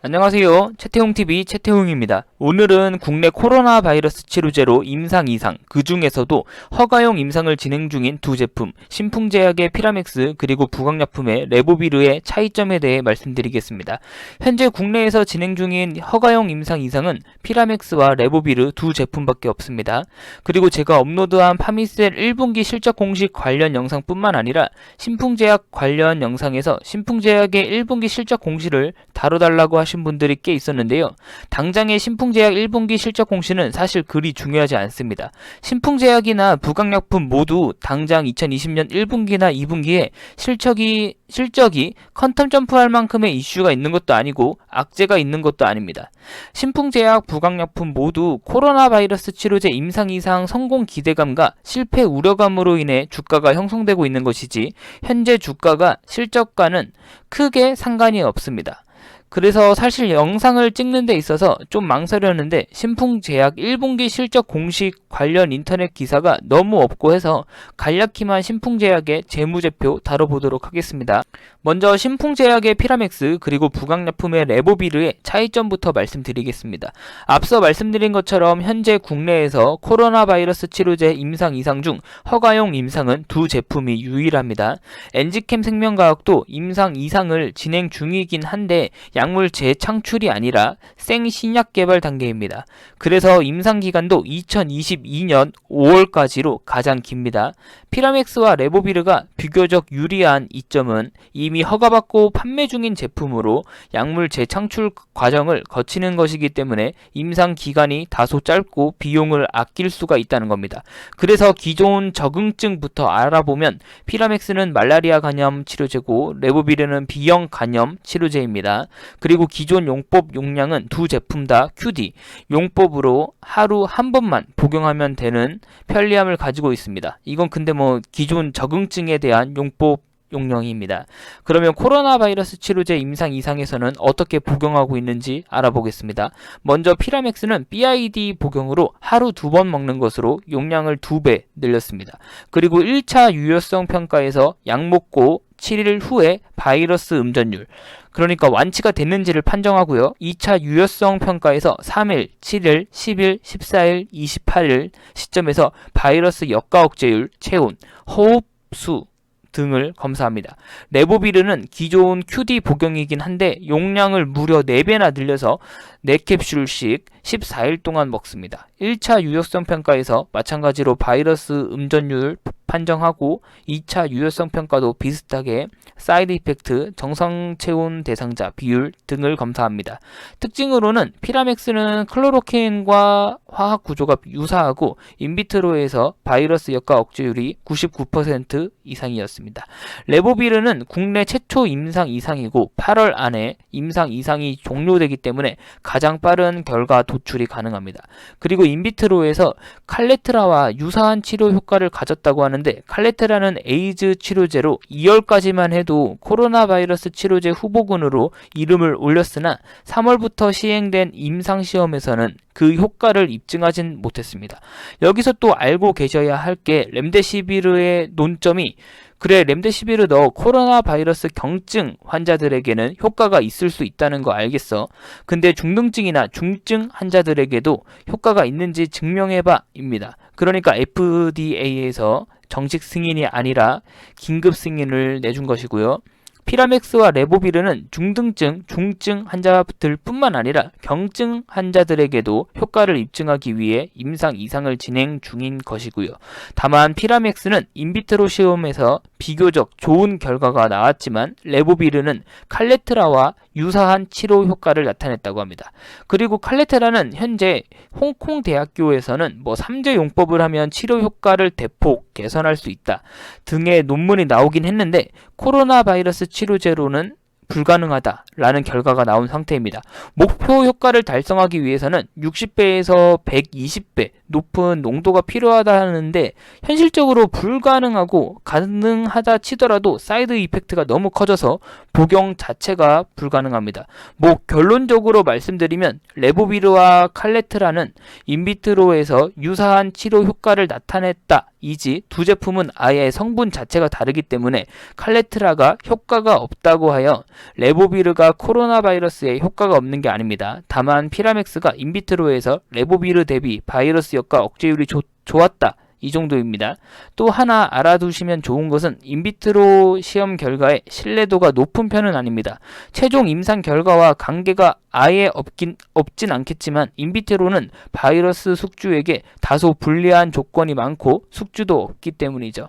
안녕하세요. 채태용TV 채태용입니다. 오늘은 국내 코로나 바이러스 치료제로 임상 이상, 그 중에서도 허가용 임상을 진행 중인 두 제품, 신풍제약의 피라맥스 그리고 부강약품의 레보비르의 차이점에 대해 말씀드리겠습니다. 현재 국내에서 진행 중인 허가용 임상 이상은 피라맥스와 레보비르 두 제품밖에 없습니다. 그리고 제가 업로드한 파미셀 1분기 실적 공식 관련 영상뿐만 아니라 신풍제약 관련 영상에서 신풍제약의 1분기 실적 공시를 다뤄달라고 하신 분들이 꽤 있었는데요. 당장의 신풍제약 1분기 실적 공시는 사실 그리 중요하지 않습니다. 신풍제약이나 부강약품 모두 당장 2020년 1분기나 2분기에 실적이 컨텀 점프할 만큼의 이슈가 있는 것도 아니고 악재가 있는 것도 아닙니다. 신풍제약, 부강약품 모두 코로나 바이러스 치료제 임상 이상 성공 기대감과 실패 우려감으로 인해 주가가 형성되고 있는 것이지 현재 주가가 실적과는 크게 상관이 없습니다. 그래서 사실 영상을 찍는 데 있어서 좀 망설였는데 신풍제약 1분기 실적 공식 관련 인터넷 기사가 너무 없고 해서 간략히만 신풍제약의 재무제표 다뤄보도록 하겠습니다. 먼저 신풍제약의 피라맥스 그리고 부강약품의 레보비르의 차이점부터 말씀드리겠습니다. 앞서 말씀드린 것처럼 현재 국내에서 코로나 바이러스 치료제 임상 이상 중 허가용 임상은 두 제품이 유일합니다. 엔지캠 생명과학도 임상 이상을 진행 중이긴 한데 약물 재창출이 아니라 생신약 개발 단계입니다. 그래서 임상 기간도 2022년 5월까지로 가장 깁니다. 피라맥스와 레보비르가 비교적 유리한 이점은 이미 허가받고 판매 중인 제품으로 약물 재창출 과정을 거치는 것이기 때문에 임상 기간이 다소 짧고 비용을 아낄 수가 있다는 겁니다. 그래서 기존 적응증부터 알아보면 피라맥스는 말라리아 감염 치료제고 레보비르는 B형 감염 치료제입니다. 그리고 기존 용법 용량은 두 제품 다 QD 용법으로 하루 한 번만 복용하면 되는 편리함을 가지고 있습니다. 이건 근데 기존 적응증에 대한 용법 용량입니다. 그러면 코로나 바이러스 치료제 임상 이상에서는 어떻게 복용하고 있는지 알아보겠습니다. 먼저 피라맥스는 BID 복용으로 하루 2번 먹는 것으로 용량을 2배 늘렸습니다. 그리고 1차 유효성 평가에서 약 먹고 7일 후에 바이러스 음전율, 그러니까 완치가 됐는지를 판정하고요. 2차 유효성 평가에서 3일, 7일, 10일, 14일, 28일 시점에서 바이러스 역가 억제율, 체온, 호흡수 등을 검사합니다. 레보비르는 기존 QD 복용이긴 한데 용량을 무려 4배나 늘려서 4캡슐씩 14일 동안 먹습니다. 1차 유효성 평가에서 마찬가지로 바이러스 음전율 판정하고 2차 유효성 평가도 비슷하게 사이드 이펙트, 정상 체온 대상자 비율 등을 검사합니다. 특징으로는 피라맥스는 클로로킨과 화학 구조가 유사하고 인비트로에서 바이러스 역가 억제율이 99% 이상이었습니다. 레보비르는 국내 최초 임상 이상이고 8월 안에 임상 이상이 종료되기 때문에 가장 빠른 결과 도출이 가능합니다. 그리고 인비트로에서 칼레트라와 유사한 치료 효과를 가졌다고 하는데 칼레트라는 에이즈 치료제로 2월까지만 해도 코로나 바이러스 치료제 후보군으로 이름을 올렸으나 3월부터 시행된 임상시험에서는 그 효과를 입증하진 못했습니다. 여기서 또 알고 계셔야 할 게 렘데시비르의 논점이 그래 렘데시비르 너 코로나 바이러스 경증 환자들에게는 효과가 있을 수 있다는 거 알겠어. 근데 중등증이나 중증 환자들에게도 효과가 있는지 증명해봐 입니다. 그러니까 FDA에서 정식 승인이 아니라 긴급 승인을 내준 것이고요. 피라맥스와 레보비르는 중등증, 중증 환자들 뿐만 아니라 경증 환자들에게도 효과를 입증하기 위해 임상 이상을 진행 중인 것이고요. 다만 피라맥스는 인비트로 시험에서 비교적 좋은 결과가 나왔지만 레보비르는 칼레트라와 유사한 치료 효과를 나타냈다고 합니다. 그리고 칼레트라는 현재 홍콩 대학교에서는 3제 용법을 하면 치료 효과를 대폭 개선할 수 있다 등의 논문이 나오긴 했는데 코로나 바이러스 치료제로는 불가능하다라는 결과가 나온 상태입니다. 목표 효과를 달성하기 위해서는 60배에서 120배 높은 농도가 필요하다 하는데 현실적으로 불가능하고 가능하다 치더라도 사이드 이펙트가 너무 커져서 복용 자체가 불가능합니다. 뭐 결론적으로 말씀드리면 레보비르와 칼레트라는 인비트로에서 유사한 치료 효과를 나타냈다 이지 두 제품은 아예 성분 자체가 다르기 때문에 칼레트라가 효과가 없다고 하여 레보비르가 코로나 바이러스에 효과가 없는 게 아닙니다. 다만 피라맥스가 인비트로에서 레보비르 대비 바이러스 효과 억제율이 좋았다. 이 정도입니다. 또 하나 알아두시면 좋은 것은 인비트로 시험 결과의 신뢰도가 높은 편은 아닙니다. 최종 임상 결과와 관계가 아예 없진 않겠지만 인비트로는 바이러스 숙주에게 다소 불리한 조건이 많고 숙주도 없기 때문이죠.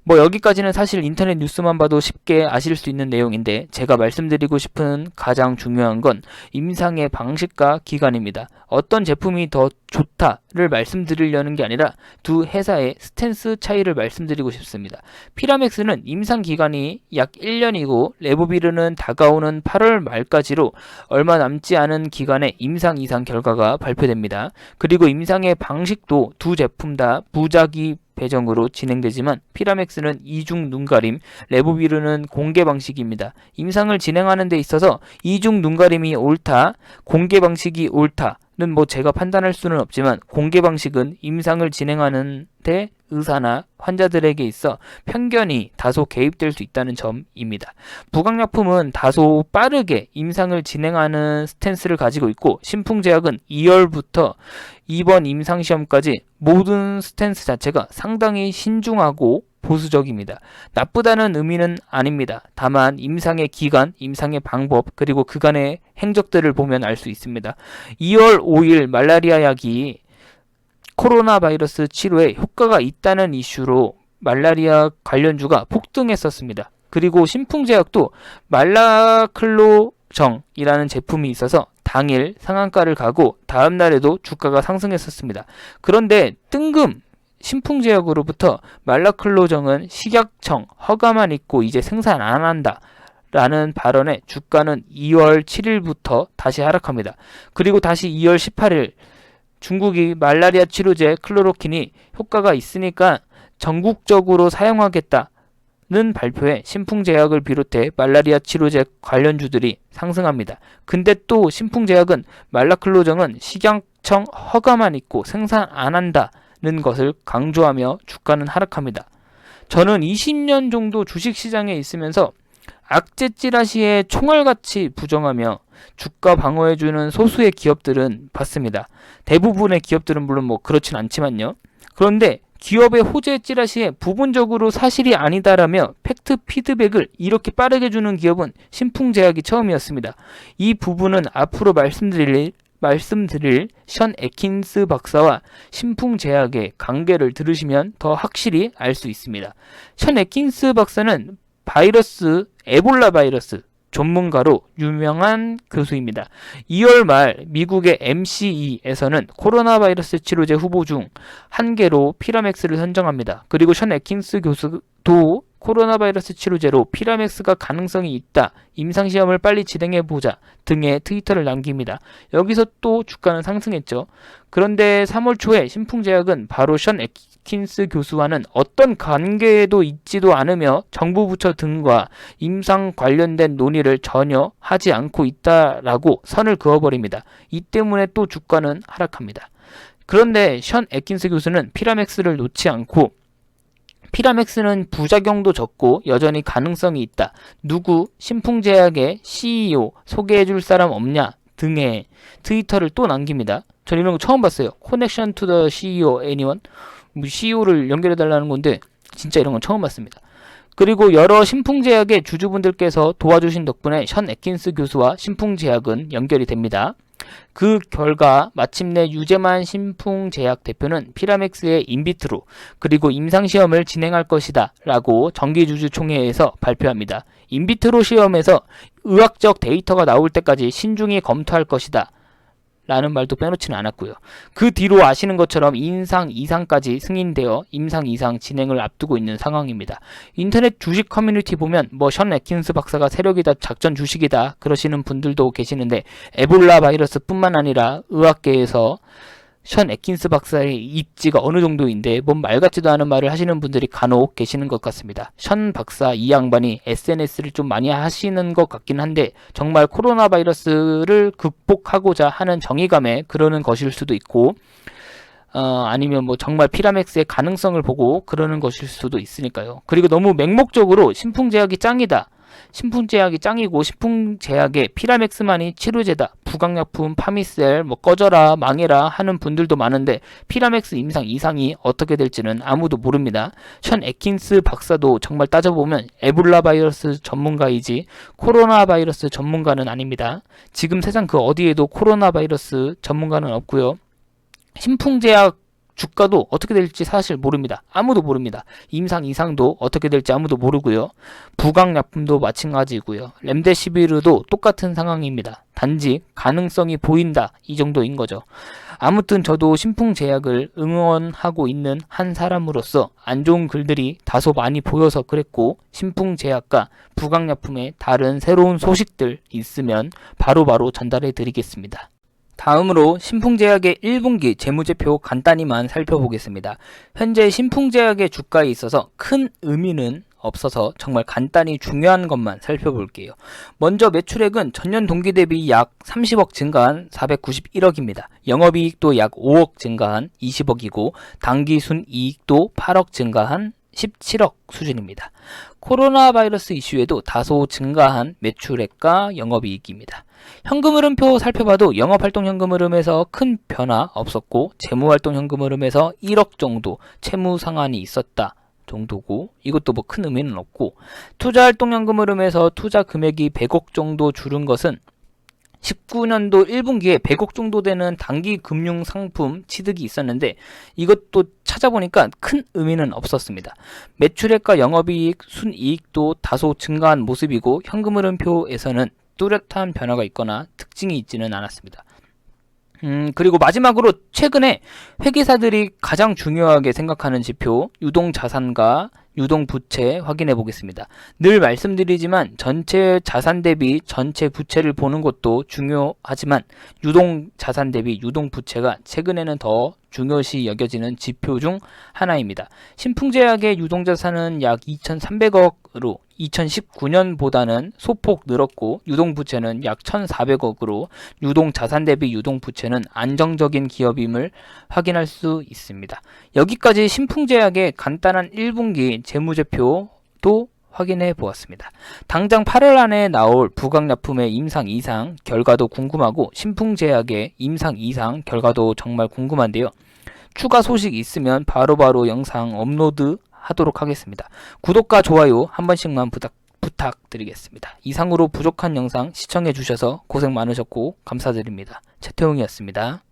뭐 여기까지는 사실 인터넷 뉴스만 봐도 쉽게 아실 수 있는 내용인데 제가 말씀드리고 싶은 가장 중요한 건 임상의 방식과 기간입니다. 어떤 제품이 더 좋다를 말씀드리려는 게 아니라 두 회사의 스탠스 차이를 말씀드리고 싶습니다. 피라맥스는 임상 기간이 약 1년이고 레보비르는 다가오는 8월 말까지로 얼마 남지 않은 기간에 임상 이상 결과가 발표됩니다. 그리고 임상의 방식도 두 제품 다 무작위 배정으로 진행되지만 피라맥스는 이중 눈가림, 레보비르는 공개 방식입니다. 임상을 진행하는 데 있어서 이중 눈가림이 옳다, 공개 방식이 옳다는 뭐 제가 판단할 수는 없지만 공개 방식은 임상을 진행하는 데 의사나 환자들에게 있어 편견이 다소 개입될 수 있다는 점입니다. 부강약품은 다소 빠르게 임상을 진행하는 스탠스를 가지고 있고 신풍제약은 2월부터 이번 임상시험까지 모든 스탠스 자체가 상당히 신중하고 보수적입니다. 나쁘다는 의미는 아닙니다. 다만 임상의 기간, 임상의 방법, 그리고 그간의 행적들을 보면 알 수 있습니다. 2월 5일 말라리아 약이 코로나 바이러스 치료에 효과가 있다는 이슈로 말라리아 관련주가 폭등했었습니다. 그리고 신풍제약도 말라클로정이라는 제품이 있어서 당일 상한가를 가고 다음 날에도 주가가 상승했었습니다. 그런데 뜬금 신풍제약으로부터 말라클로정은 식약청 허가만 있고 이제 생산 안 한다 라는 발언에 주가는 2월 7일부터 다시 하락합니다. 그리고 다시 2월 18일 중국이 말라리아 치료제 클로로킨이 효과가 있으니까 전국적으로 사용하겠다는 발표에 신풍제약을 비롯해 말라리아 치료제 관련주들이 상승합니다. 근데 또 신풍제약은 말라클로정은 식약청 허가만 있고 생산 안 한다는 것을 강조하며 주가는 하락합니다. 저는 20년 정도 주식시장에 있으면서 악재 찌라시에 총알같이 부정하며 주가 방어해주는 소수의 기업들은 봤습니다. 대부분의 기업들은 물론 뭐 그렇진 않지만요. 그런데 기업의 호재 찌라시에 부분적으로 사실이 아니다라며 팩트 피드백을 이렇게 빠르게 주는 기업은 신풍제약이 처음이었습니다. 이 부분은 앞으로 말씀드릴 션 애킨스 박사와 신풍제약의 관계를 들으시면 더 확실히 알 수 있습니다. 션 애킨스 박사는 에볼라 바이러스 전문가로 유명한 교수입니다. 2월 말 미국의 MCE에서는 코로나 바이러스 치료제 후보 중 한 개로 피라맥스를 선정합니다. 그리고 션 애킨스 교수도 코로나 바이러스 치료제로 피라맥스가 가능성이 있다. 임상시험을 빨리 진행해보자 등의 트위터를 남깁니다. 여기서 또 주가는 상승했죠. 그런데 3월 초에 신풍제약은 바로 션 애킨스 교수와는 어떤 관계에도 있지도 않으며 정부 부처 등과 임상 관련된 논의를 전혀 하지 않고 있다라고 선을 그어버립니다. 이 때문에 또 주가는 하락합니다. 그런데 션 애킨스 교수는 피라맥스를 놓지 않고 피라맥스는 부작용도 적고 여전히 가능성이 있다. 누구 신풍제약의 CEO 소개해줄 사람 없냐 등의 트위터를 또 남깁니다. 전 이런 거 처음 봤어요. Connection to the CEO anyone? CEO를 연결해달라는 건데 진짜 이런 건 처음 봤습니다. 그리고 여러 신풍제약의 주주분들께서 도와주신 덕분에 션 애킨스 교수와 신풍제약은 연결이 됩니다. 그 결과 마침내 유재만 신풍제약 대표는 피라맥스의 인비트로 그리고 임상시험을 진행할 것이다 라고 정기주주총회에서 발표합니다. 인비트로 시험에서 의학적 데이터가 나올 때까지 신중히 검토할 것이다 라는 말도 빼놓지는 않았고요. 그 뒤로 아시는 것처럼 임상 2상까지 승인되어 임상 2상 진행을 앞두고 있는 상황입니다. 인터넷 주식 커뮤니티 보면 션 애킨스 박사가 세력이다, 작전 주식이다 그러시는 분들도 계시는데 에볼라 바이러스 뿐만 아니라 의학계에서 션 애킨스 박사의 입지가 어느 정도인데 뭔 말 같지도 않은 말을 하시는 분들이 간혹 계시는 것 같습니다. 션 박사 이 양반이 SNS를 좀 많이 하시는 것 같긴 한데 정말 코로나 바이러스를 극복하고자 하는 정의감에 그러는 것일 수도 있고 아니면 뭐 정말 피라맥스의 가능성을 보고 그러는 것일 수도 있으니까요. 그리고 너무 맹목적으로 신풍제약이 짱이다. 신풍제약이 짱이고 신풍제약의 피라맥스만이 치료제다. 부강약품 파미셀 뭐 꺼져라 망해라 하는 분들도 많은데 피라맥스 임상 이상이 어떻게 될지는 아무도 모릅니다. 션 애킨스 박사도 정말 따져보면 에볼라 바이러스 전문가이지 코로나 바이러스 전문가는 아닙니다. 지금 세상 그 어디에도 코로나 바이러스 전문가는 없고요. 신풍제약 주가도 어떻게 될지 사실 모릅니다. 아무도 모릅니다. 임상 이상도 어떻게 될지 아무도 모르고요. 부강약품도 마찬가지고요. 렘데시비르도 똑같은 상황입니다. 단지 가능성이 보인다 이 정도인 거죠. 아무튼 저도 신풍제약을 응원하고 있는 한 사람으로서 안 좋은 글들이 다소 많이 보여서 그랬고 신풍제약과 부강약품의 다른 새로운 소식들 있으면 바로바로 전달해 드리겠습니다. 다음으로 신풍제약의 1분기 재무제표 간단히만 살펴보겠습니다. 현재 신풍제약의 주가에 있어서 큰 의미는 없어서 정말 간단히 중요한 것만 살펴볼게요. 먼저 매출액은 전년 동기 대비 약 30억 증가한 491억입니다. 영업이익도 약 5억 증가한 20억이고 당기순이익도 8억 증가한 17억 수준입니다. 코로나 바이러스 이슈에도 다소 증가한 매출액과 영업이익입니다. 현금 흐름표 살펴봐도 영업활동 현금 흐름에서 큰 변화 없었고 재무활동 현금 흐름에서 1억 정도 채무 상환이 있었다 정도고 이것도 뭐 큰 의미는 없고 투자활동 현금 흐름에서 투자 금액이 100억 정도 줄은 것은 19년도 1분기에 100억 정도 되는 단기 금융 상품 취득이 있었는데 이것도 찾아보니까 큰 의미는 없었습니다. 매출액과 영업이익, 순이익도 다소 증가한 모습이고 현금 흐름표에서는 뚜렷한 변화가 있거나 특징이 있지는 않았습니다. 그리고 마지막으로 최근에 회계사들이 가장 중요하게 생각하는 지표 유동자산과 유동부채 확인해 보겠습니다. 늘 말씀드리지만 전체 자산 대비 전체 부채를 보는 것도 중요하지만 유동자산 대비 유동부채가 최근에는 더 중요시 여겨지는 지표 중 하나입니다. 신풍제약의 유동자산은 약 2,300억으로 2019년보다는 소폭 늘었고 유동부채는 약 1,400억으로 유동자산 대비 유동부채는 안정적인 기업임을 확인할 수 있습니다. 여기까지 신풍제약의 간단한 1분기 재무제표도 확인해 보았습니다. 당장 8월 안에 나올 부강약품의 임상 이상 결과도 궁금하고 신풍제약의 임상 이상 결과도 정말 궁금한데요. 추가 소식 있으면 바로바로 영상 업로드 하도록 하겠습니다. 구독과 좋아요 한 번씩만 부탁드리겠습니다. 이상으로 부족한 영상 시청해 주셔서 고생 많으셨고 감사드립니다. 최태웅이었습니다.